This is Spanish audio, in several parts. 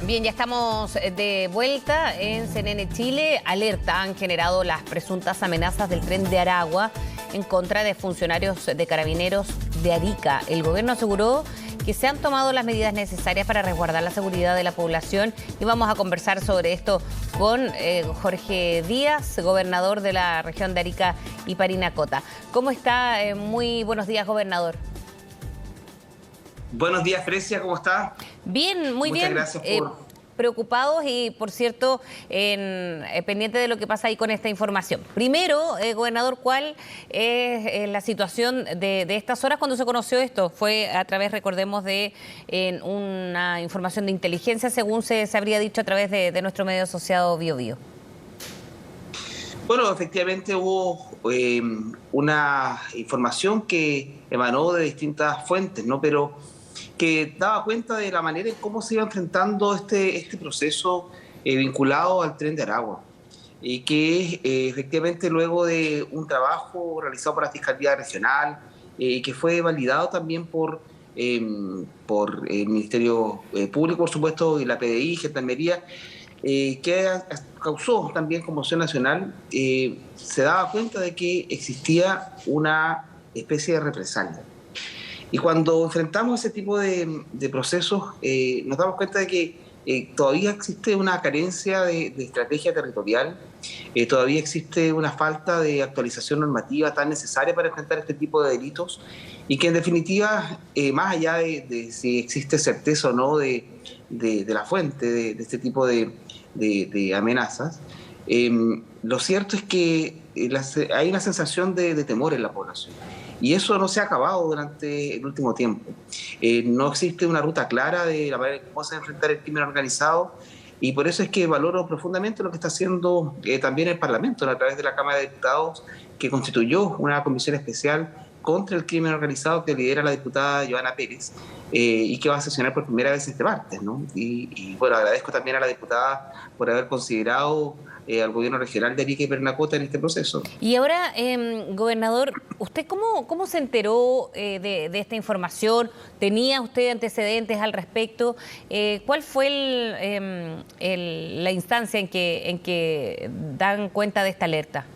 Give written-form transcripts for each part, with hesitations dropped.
Bien, ya estamos de vuelta en CNN Chile. Alerta han generado las presuntas amenazas del tren de Aragua en contra de funcionarios de Carabineros de Arica. El gobierno aseguró que se han tomado las medidas necesarias para resguardar la seguridad de la población y vamos a conversar sobre esto con Jorge Díaz, gobernador de la región de Arica y Parinacota. ¿Cómo está? Muy buenos días, gobernador. Buenos días, Frecia, ¿cómo está? Bien, muy bien. Muchas gracias por... Preocupados y, por cierto, pendiente de lo que pasa ahí con esta información. Primero, gobernador, ¿cuál es la situación de estas horas cuando se conoció esto? Fue a través, recordemos, de una información de inteligencia, según se habría dicho a través de nuestro medio asociado BioBio. Bueno, efectivamente hubo una información que emanó de distintas fuentes, ¿no? Pero que daba cuenta de la manera en cómo se iba enfrentando este proceso vinculado al tren de Aragua. Y que efectivamente luego de un trabajo realizado por la Fiscalía Regional, que fue validado también por el Ministerio Público, por supuesto, y la PDI, Gendarmería, que causó también conmoción nacional, se daba cuenta de que existía una especie de represalia. Y cuando enfrentamos ese tipo de procesos, nos damos cuenta de que todavía existe una carencia de estrategia territorial, todavía existe una falta de actualización normativa tan necesaria para enfrentar este tipo de delitos y que en definitiva, más allá de si existe certeza o no de la fuente de este tipo de amenazas, lo cierto es que hay una sensación de temor en la población. Y eso no se ha acabado durante el último tiempo. No existe una ruta clara de la manera en cómo se va a enfrentar el crimen organizado y por eso es que valoro profundamente lo que está haciendo también el Parlamento a través de la Cámara de Diputados, que constituyó una comisión especial contra el crimen organizado que lidera la diputada Joana Pérez y que va a sesionar por primera vez este martes, ¿no? Y bueno, agradezco también a la diputada por haber considerado al gobierno regional de Arica y Parinacota en este proceso. Y ahora, gobernador, ¿usted cómo se enteró de esta información? ¿Tenía usted antecedentes al respecto? ¿Cuál fue la instancia en que dan cuenta de esta alerta?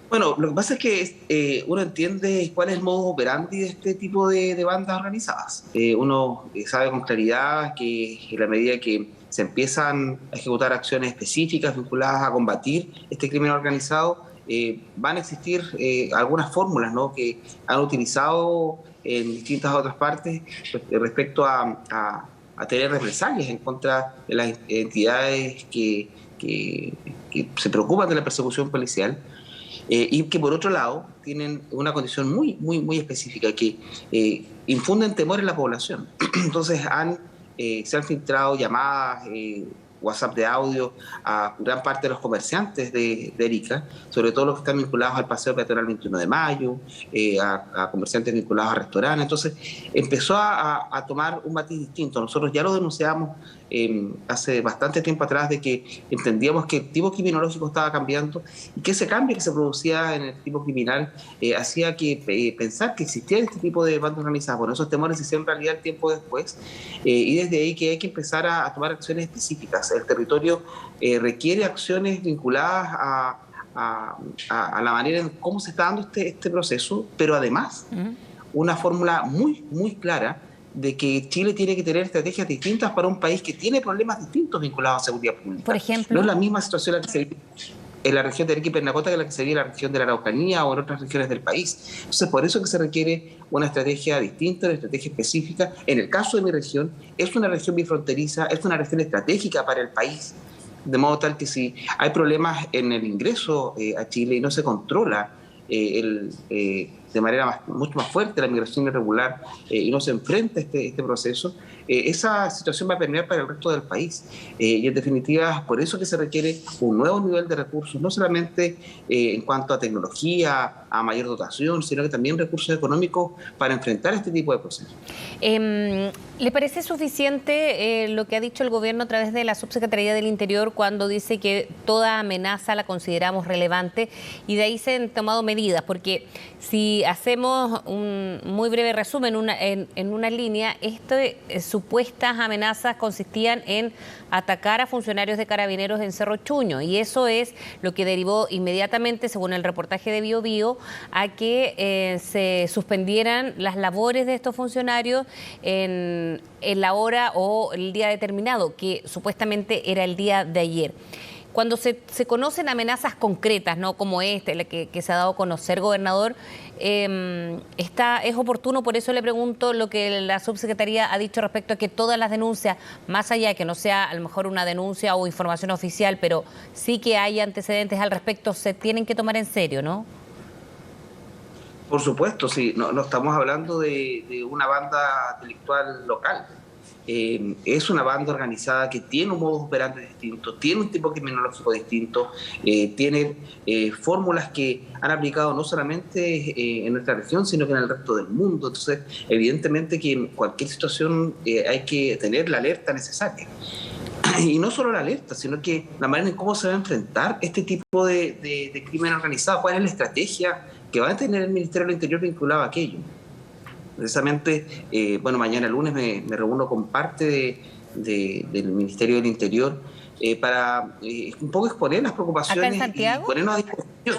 Bueno, lo que pasa es que uno entiende cuál es el modus operandi de este tipo de bandas organizadas. Uno sabe con claridad que en la medida que se empiezan a ejecutar acciones específicas vinculadas a combatir este crimen organizado, van a existir algunas fórmulas, ¿no?, que han utilizado en distintas otras partes respecto a tener represalias en contra de las entidades que se preocupan de la persecución policial. Y que por otro lado tienen una condición muy específica que infunden temor en la población. Entonces se han filtrado llamadas, WhatsApp de audio a gran parte de los comerciantes de Arica, sobre todo los que están vinculados al paseo peatonal 21 de mayo, a comerciantes vinculados a restaurantes. Entonces empezó a tomar un matiz distinto. Nosotros ya lo denunciamos hace bastante tiempo atrás, de que entendíamos que el tipo criminológico estaba cambiando y que ese cambio que se producía en el tipo criminal hacía que pensar que existía este tipo de bandas organizadas. Bueno, esos temores se hicieron realidad tiempo después y desde ahí que hay que empezar a tomar acciones específicas. El territorio requiere acciones vinculadas a la manera en cómo se está dando este proceso, pero además una fórmula muy clara de que Chile tiene que tener estrategias distintas para un país que tiene problemas distintos vinculados a seguridad pública. Por ejemplo, no es la misma situación la que se vive en la región de Arica y Parinacota que la que se vive en la región de la Araucanía o en otras regiones del país. Entonces, por eso que se requiere una estrategia distinta, una estrategia específica. En el caso de mi región, es una región bifronteriza, es una región estratégica para el país, de modo tal que si hay problemas en el ingreso a Chile y no se controla de manera mucho más fuerte la migración irregular y no se enfrenta a este proceso, esa situación va a permear para el resto del país. Y en definitiva, por eso que se requiere un nuevo nivel de recursos, no solamente en cuanto a tecnología, a mayor dotación, sino que también recursos económicos para enfrentar este tipo de procesos. ¿Le parece suficiente lo que ha dicho el gobierno a través de la Subsecretaría del Interior cuando dice que toda amenaza la consideramos relevante y de ahí se han tomado medidas? Porque si hacemos un muy breve resumen en una línea, supuestas amenazas consistían en atacar a funcionarios de Carabineros en Cerro Chuño, y eso es lo que derivó inmediatamente, según el reportaje de Bio Bio, a que se suspendieran las labores de estos funcionarios en la hora o el día determinado, que supuestamente era el día de ayer. Cuando se conocen amenazas concretas, ¿no?, como la que se ha dado a conocer, gobernador, es oportuno, por eso le pregunto lo que la subsecretaría ha dicho respecto a que todas las denuncias, más allá de que no sea a lo mejor una denuncia o información oficial, pero sí que hay antecedentes al respecto, se tienen que tomar en serio, ¿no? Por supuesto, sí, no estamos hablando de una banda delictual local. Es una banda organizada que tiene un modus operandi distinto, tiene un tipo criminológico distinto, tiene fórmulas que han aplicado no solamente en nuestra región, sino que en el resto del mundo. Entonces, evidentemente que en cualquier situación hay que tener la alerta necesaria. Y no solo la alerta, sino que la manera en cómo se va a enfrentar este tipo de crimen organizado, cuál es la estrategia que va a tener el Ministerio del Interior vinculado a aquello. Precisamente, mañana lunes me reúno con parte del Ministerio del Interior para un poco exponer las preocupaciones. ¿Acá en Santiago? Y ponernos a disposición.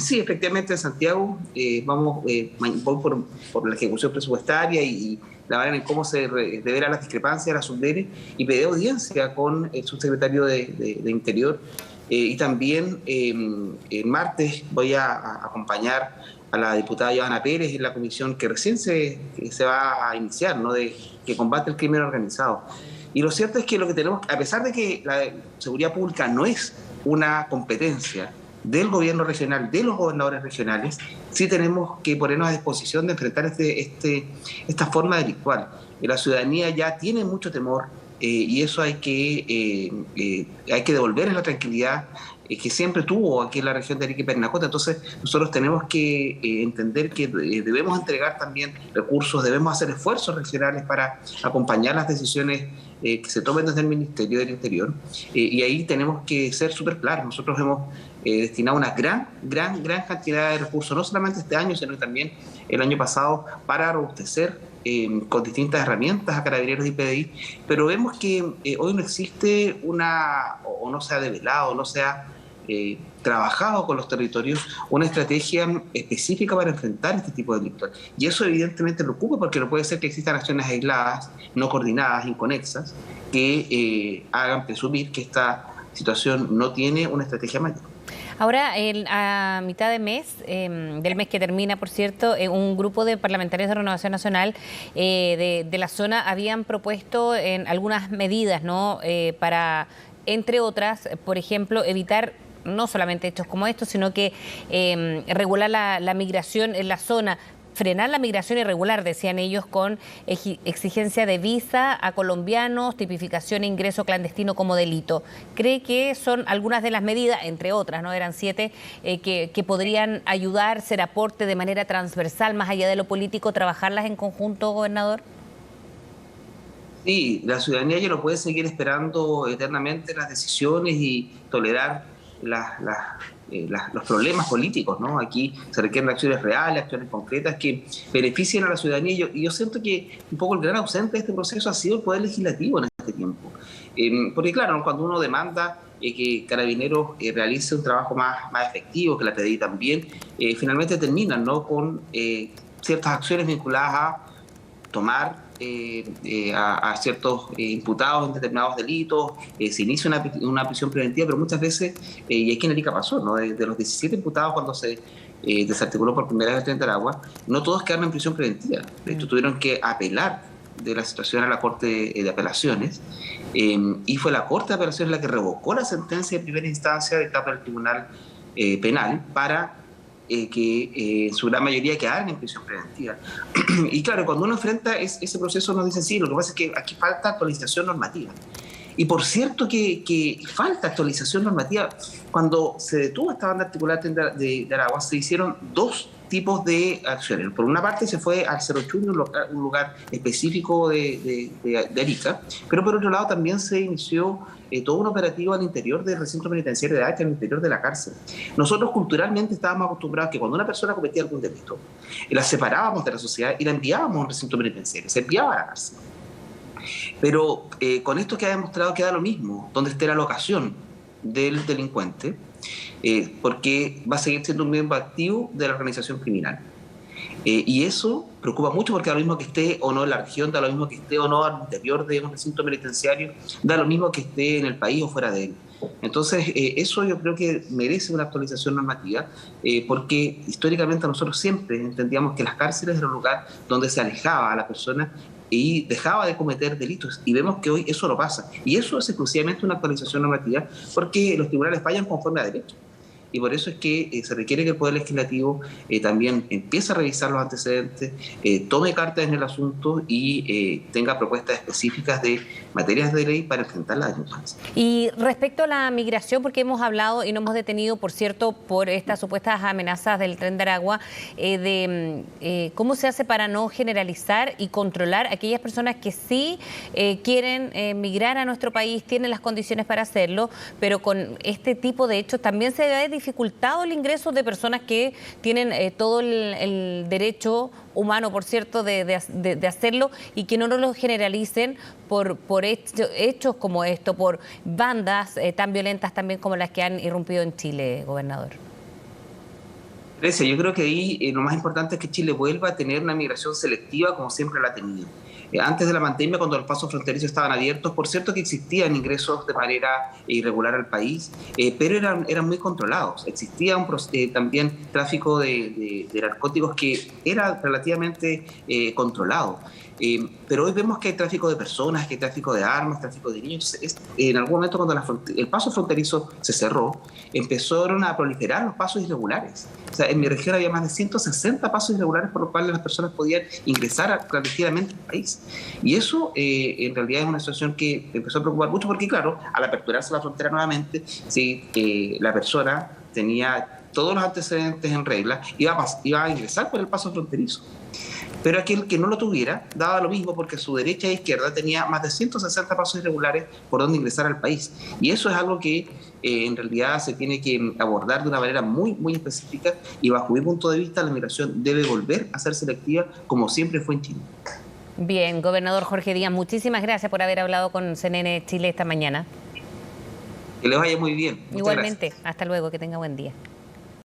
Sí, efectivamente en Santiago voy por la ejecución presupuestaria y la manera en cómo se deberán las discrepancias de la Subdere, y pedí audiencia con el subsecretario de Interior, y también el martes voy a acompañar a la diputada Johanna Pérez en la comisión que recién se va a iniciar, ¿no?, que combate el crimen organizado. Y lo cierto es que lo que tenemos, a pesar de que la seguridad pública no es una competencia del gobierno regional, de los gobernadores regionales, sí tenemos que ponernos a disposición de enfrentar esta forma delictual. La ciudadanía ya tiene mucho temor, y eso hay que devolverles la tranquilidad que siempre tuvo aquí en la región de Arica y Parinacota. Entonces nosotros tenemos que entender que debemos entregar también recursos, debemos hacer esfuerzos regionales para acompañar las decisiones que se tomen desde el Ministerio del Interior, y ahí tenemos que ser súper claros. Nosotros hemos destinado una gran cantidad de recursos, no solamente este año, sino también el año pasado, para robustecer con distintas herramientas a Carabineros y PDI, pero vemos que hoy no existe o no se ha develado, no se ha trabajado con los territorios una estrategia específica para enfrentar este tipo de delitos. Y eso evidentemente preocupa, porque no puede ser que existan acciones aisladas, no coordinadas, inconexas, que hagan presumir que esta situación no tiene una estrategia mayor. Ahora, a mitad de mes, del mes que termina, por cierto, un grupo de parlamentarios de Renovación Nacional de la zona habían propuesto en algunas medidas, ¿no?, para, entre otras, por ejemplo, evitar no solamente hechos como estos, sino que regular la migración en la zona, frenar la migración irregular, decían ellos, con exigencia de visa a colombianos, tipificación e ingreso clandestino como delito. ¿Cree que son algunas de las medidas, entre otras, no eran 7, que podrían ayudar, ser aporte de manera transversal, más allá de lo político, trabajarlas en conjunto, gobernador? Sí, la ciudadanía ya no puede seguir esperando eternamente las decisiones y tolerar los problemas políticos, ¿no? Aquí se requieren acciones reales, acciones concretas que beneficien a la ciudadanía, y yo siento que un poco el gran ausente de este proceso ha sido el Poder Legislativo en este tiempo. Porque claro, cuando uno demanda que Carabineros realice un trabajo más efectivo, que la PDI también, finalmente terminan, ¿no?, con ciertas acciones vinculadas a tomar a ciertos imputados en determinados delitos, se inicia una prisión preventiva, pero muchas veces, y aquí en Arica pasó, ¿no?, de los 17 imputados cuando se desarticuló por primera vez el Tren de Aragua, no todos quedaron en prisión preventiva. De hecho, tuvieron que apelar de la situación a la Corte de Apelaciones, y fue la Corte de Apelaciones la que revocó la sentencia de primera instancia dictada por el Tribunal Penal para que en su gran mayoría quedaran en prisión preventiva. Y claro, cuando uno enfrenta ese proceso, nos dicen, sí, lo que pasa es que aquí falta actualización normativa. Y por cierto que falta actualización normativa. Cuando se detuvo esta banda articulada de Aragua, se hicieron dos tipos de acciones. Por una parte se fue al 08, un lugar específico de Arica, pero por otro lado también se inició todo un operativo al interior del recinto penitenciario de Arica, al interior de la cárcel. Nosotros culturalmente estábamos acostumbrados a que cuando una persona cometía algún delito, la separábamos de la sociedad y la enviábamos a un recinto penitenciario, se enviaba a la cárcel. Pero con esto que ha demostrado que da lo mismo, donde esté la locación del delincuente, porque va a seguir siendo un miembro activo de la organización criminal. Y eso preocupa mucho porque da lo mismo que esté o no en la región, da lo mismo que esté o no al interior de un recinto penitenciario, da lo mismo que esté en el país o fuera de él. Entonces, eso yo creo que merece una actualización normativa, porque históricamente nosotros siempre entendíamos que las cárceles eran un lugar donde se alejaba a la persona y dejaba de cometer delitos, y vemos que hoy eso no pasa, y eso es exclusivamente una actualización normativa porque los tribunales fallan conforme a derecho. Y por eso es que se requiere que el Poder Legislativo también empiece a revisar los antecedentes, tome cartas en el asunto y tenga propuestas específicas de materias de ley para enfrentar la delincuencia. Y respecto a la migración, porque hemos hablado y nos hemos detenido, por cierto, por estas supuestas amenazas del Tren de Aragua, cómo se hace para no generalizar y controlar a aquellas personas que sí quieren migrar a nuestro país, tienen las condiciones para hacerlo, pero con este tipo de hechos también se ha dificultado el ingreso de personas que tienen todo el derecho humano, por cierto, de hacerlo, y que no lo generalicen por hechos como esto, por bandas tan violentas también como las que han irrumpido en Chile, gobernador. Grecia, yo creo que ahí lo más importante es que Chile vuelva a tener una migración selectiva como siempre la ha tenido. Antes de la pandemia, cuando los pasos fronterizos estaban abiertos, por cierto que existían ingresos de manera irregular al país, pero eran muy controlados. Existía también tráfico de narcóticos que era relativamente controlado. Pero hoy vemos que hay tráfico de personas, que hay tráfico de armas, tráfico de niños. En algún momento, cuando el paso fronterizo se cerró, empezaron a proliferar los pasos irregulares. O sea, en mi región había más de 160 pasos irregulares por los cuales las personas podían ingresar clandestinamente al país. Y eso, en realidad, es una situación que empezó a preocupar mucho porque, claro, al aperturarse la frontera nuevamente, si la persona tenía todos los antecedentes en regla, iba a ingresar por el paso fronterizo. Pero aquel que no lo tuviera, daba lo mismo porque a su derecha e izquierda tenía más de 160 pasos irregulares por donde ingresar al país. Y eso es algo que en realidad se tiene que abordar de una manera muy, muy específica, y bajo mi punto de vista la migración debe volver a ser selectiva como siempre fue en Chile. Bien, gobernador Jorge Díaz, muchísimas gracias por haber hablado con CNN Chile esta mañana. Que les vaya muy bien. Igualmente, hasta luego, que tenga buen día.